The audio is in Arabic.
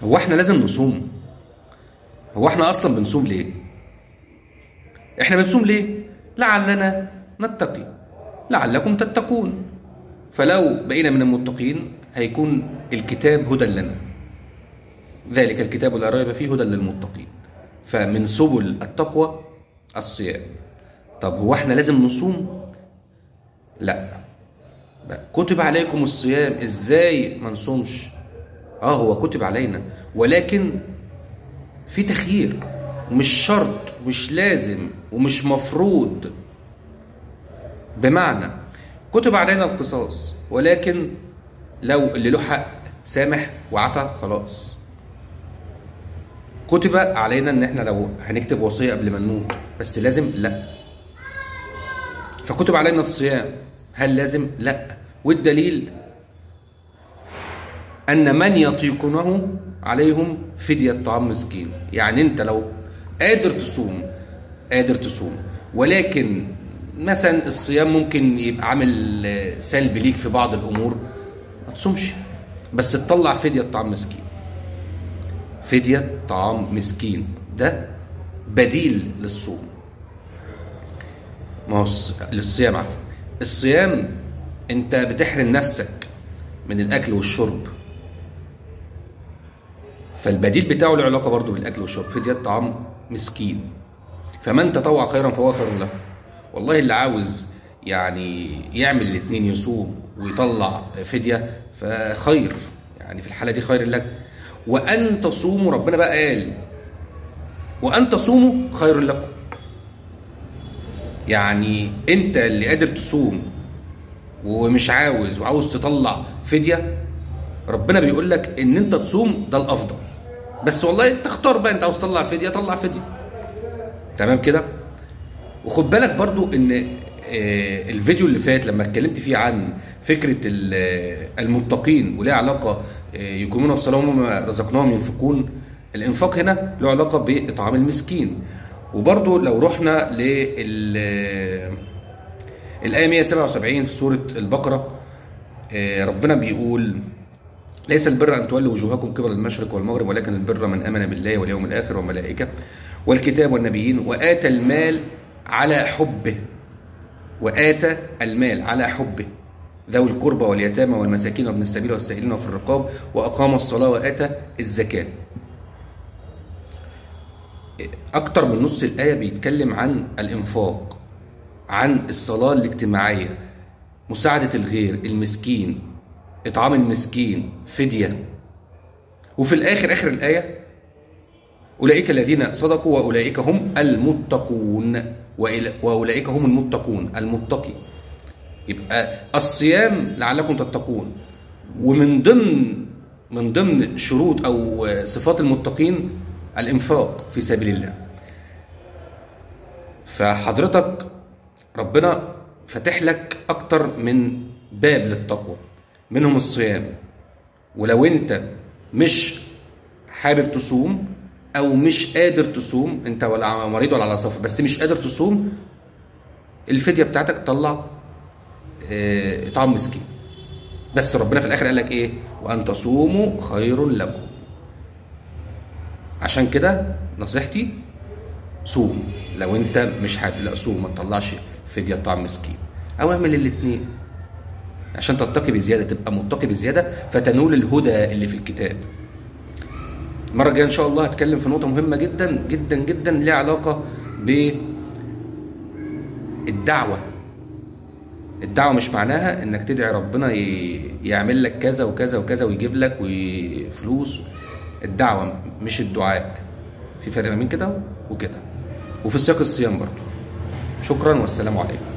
هو احنا لازم نصوم؟ هو احنا اصلا بنصوم ليه؟ احنا بنصوم ليه؟ لعلنا نتقي، لعلكم تتقون. فلو بقينا من المتقين هيكون الكتاب هدى لنا، ذلك الكتاب لا ريب فيه هدى للمتقين. فمن سبل التقوى الصيام. طب هو احنا لازم نصوم؟ لا، كتب عليكم الصيام، ازاي ما نصومش؟ هو كتب علينا، ولكن في تخيير، مش شرط، مش لازم، ومش مفروض. بمعنى كتب علينا القصاص، ولكن لو اللي له حق سامح وعفى خلاص. كتب علينا ان احنا لو هنكتب وصية قبل ما نموت، بس لازم؟ لا. فكتب علينا الصيام، هل لازم؟ لا. والدليل ان من يطيقونه عليهم فدية طعام مسكين. يعني انت لو قادر تصوم، قادر تصوم، ولكن مثلا الصيام ممكن يبقى عامل سلبي ليك في بعض الامور، ما تصومش، بس تطلع فدية طعام مسكين. فدية طعام مسكين ده بديل للصوم، ما هو للصيام عفوا. الصيام انت بتحرم نفسك من الاكل والشرب، فالبديل بتاعه له علاقه برضه بالاكل والشرب، فدية طعام مسكين. فمن تطوع خيرا فهو خير له. والله اللي عاوز يعني يعمل الاثنين، يصوم ويطلع فدية، فخير، يعني في الحالة دي خير لك. وأن تصوموا، ربنا بقى قال وأن تصوموا خير لكم. يعني أنت اللي قادر تصوم ومش عاوز، وعاوز تطلع فدية، ربنا بيقول لك إن أنت تصوم ده الأفضل. بس والله تختار بقى، أنت عاوز تطلع فدية طلع فدية، تمام كده. وخد بالك برضو ان الفيديو اللي فات لما اتكلمت فيه عن فكرة المتقين وليه علاقة يقيمون الصلاة ومما رزقناهم ينفقون، الانفاق هنا له علاقة بإطعام المسكين. وبرضو لو رحنا الآية 177 في سورة البقرة، ربنا بيقول: ليس البر أن تولوا وجوهكم قبل المشرق والمغرب، ولكن البر من آمن بالله واليوم الآخر والملائكة والكتاب والنبيين وآتى المال على حبه. وآتى المال على حبه ذوي القربى واليتامى والمساكين وابن السبيل والسائلين وفي الرقاب وأقام الصلاة وآتى الزكاة. أكتر من نص الآية بيتكلم عن الإنفاق، عن الصلاة الاجتماعية، مساعدة الغير، المسكين، إطعام المسكين، فدية. وفي الآخر آخر الآية: أولئك الذين صدقوا وأولئك هم المتقون، وأولئك هم المتقون، المتقي. يبقى الصيام لعلكم تتقون، ومن ضمن شروط أو صفات المتقين الإنفاق في سبيل الله. فحضرتك ربنا فتح لك أكتر من باب للتقوى، منهم الصيام. ولو أنت مش حابب تصوم او مش قادر تصوم، انت ولا مريض ولا على سفر، بس مش قادر تصوم، الفديه بتاعتك طلع اطعام مسكين. بس ربنا في الاخر قال لك ايه؟ وان تصوموا خير لكم. عشان كده نصيحتي صوم. لو انت مش حابب، لا صوم، ما تطلعش فديه طعام مسكين، او اعمل الاثنين عشان تتقي بزياده، تبقى متقي بزياده فتنول الهدى اللي في الكتاب. المرة الجاية إن شاء الله هتكلم في نقطة مهمة جدا جدا جدا ليها علاقة بالدعوة. الدعوة مش معناها إنك تدعي ربنا يعمل لك كذا وكذا وكذا ويجيب لك وفلوس. الدعوة مش الدعاء، في فرق بين كده وكده، وفي سياق الصيام برضه. شكرا والسلام عليكم.